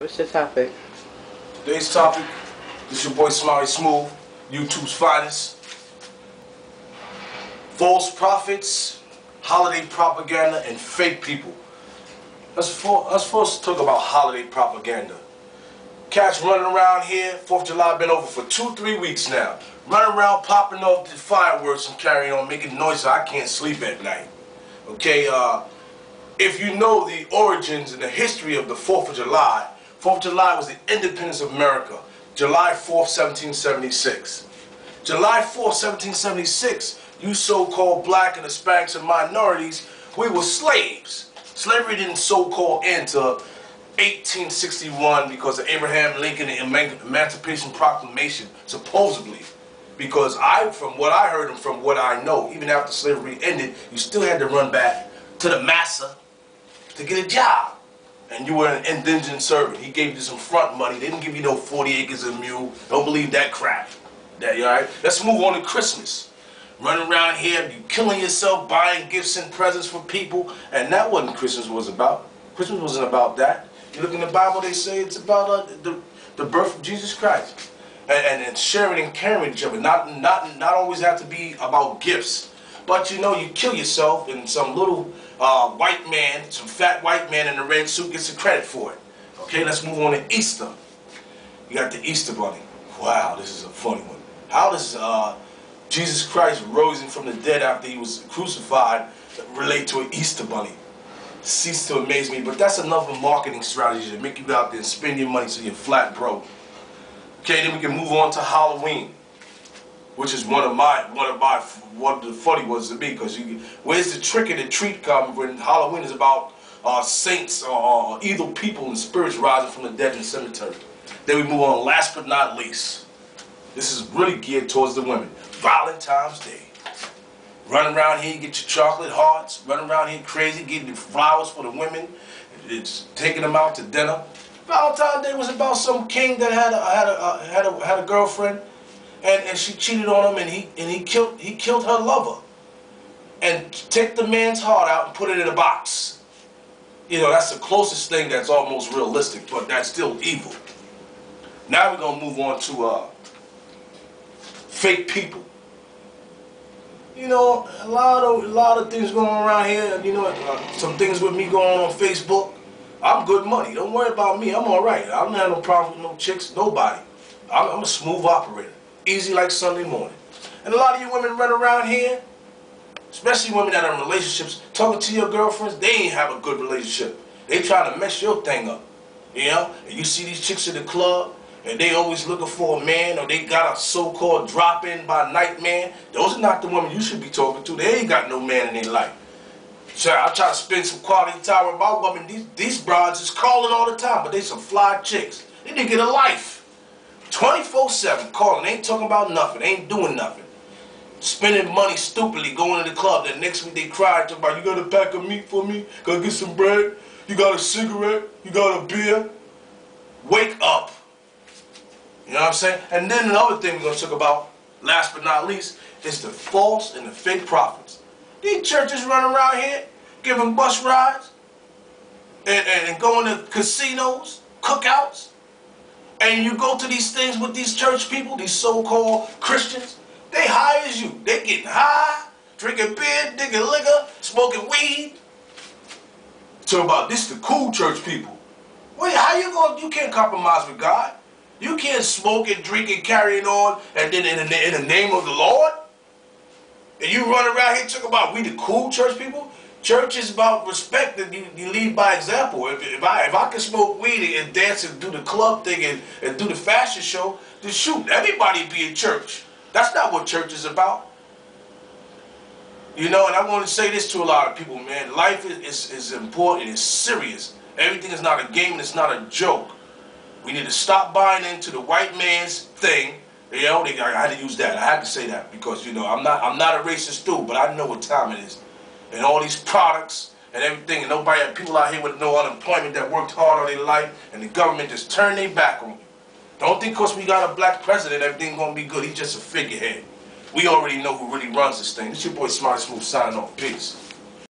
What's your topic? Today's topic, this is your boy Smiley Smooth, YouTube's finest. False prophets, holiday propaganda, and fake people. Let's first talk about holiday propaganda. Cats running around here, 4th of July been over for 2-3 weeks now. Running around popping off the fireworks and carrying on, making noise so I can't sleep at night. Okay, if you know the origins and the history of the 4th of July, 4th of July was the independence of America, July 4th, 1776. July 4th, 1776, you so-called black and Hispanics and minorities, we were slaves. Slavery didn't so-called end until 1861 because of Abraham Lincoln and the Emancipation Proclamation, supposedly. Because from what I heard and from what I know, even after slavery ended, you still had to run back to the massa to get a job. And you were an indigent servant. He gave you some front money. They didn't give you no 40 acres of mule. Don't believe that crap. That, all right? Let's move on to Christmas. Running around here, you killing yourself, buying gifts and presents for people. And that wasn't what Christmas was about. Christmas wasn't about that. You look in the Bible, they say it's about the birth of Jesus Christ. And sharing and caring with each other. Not always have to be about gifts. But you know, you kill yourself and some little white man, some fat white man in a red suit gets the credit for it. Okay, let's move on to Easter. You got the Easter bunny. Wow, this is a funny one. How does Jesus Christ rising from the dead after he was crucified relate to an Easter bunny? Cease to amaze me, but that's another marketing strategy to make you go out there and spend your money so you're flat broke. Okay, then we can move on to Halloween, which is one of the funny ones to me, because where's the trick and the treat come when Halloween is about saints or evil people and spirits rising from the dead in the cemetery. Then we move on, last but not least. This is really geared towards the women. Valentine's Day. Running around here, get your chocolate hearts. Running around here crazy, getting the flowers for the women. It's taking them out to dinner. Valentine's Day was about some king that had a girlfriend, and she cheated on him, and he killed her lover, and take the man's heart out and put it in a box. You know, that's the closest thing that's almost realistic, but that's still evil. Now we're gonna move on to fake people. You know, a lot of things going on around here. You know, some things with me going on Facebook. I'm good money. Don't worry about me. I'm all right. I don't have no problem with no chicks. Nobody. I'm a smooth operator. Easy like Sunday morning. And a lot of you women run around here, especially women that are in relationships, talking to your girlfriends, they ain't have a good relationship. They trying to mess your thing up. You know? And you see these chicks in the club, and they always looking for a man, or they got a so-called drop-in by night man. Those are not the women you should be talking to. They ain't got no man in their life. So I try to spend some quality time with my women. These broads is calling all the time, but they some fly chicks. They didn't get a life. 24/7 calling, ain't talking about nothing, ain't doing nothing. Spending money stupidly, going to the club. Then next week they cry, talking about, you got a pack of meat for me? Gotta get some bread? You got a cigarette? You got a beer? Wake up. You know what I'm saying? And then another thing we're going to talk about, last but not least, is the false and the fake prophets. These churches running around here, giving bus rides, and going to casinos, cookouts, and you go to these things with these church people, these so-called Christians, they high as you. They getting high, drinking beer, drinking liquor, smoking weed. Talking about this the cool church people. Wait, how you can't compromise with God. You can't smoke and drink and carry it on, and then in the name of the Lord? And you run around here talking about we the cool church people? Church is about respect, and you lead by example. If I can smoke weed and dance and do the club thing and do the fashion show, then shoot, everybody be in church. That's not what church is about. You know, and I want to say this to a lot of people, man. Life is important, it's serious. Everything is not a game and it's not a joke. We need to stop buying into the white man's thing. You know, I had to use that. I had to say that because, you know, I'm not a racist dude, but I know what time it is. And all these products and everything, and people out here with no unemployment that worked hard all their life, and the government just turned their back on you. Don't think because we got a black president, everything's gonna be good. He's just a figurehead. We already know who really runs this thing. This your boy Smiley Smooth signing off. Peace.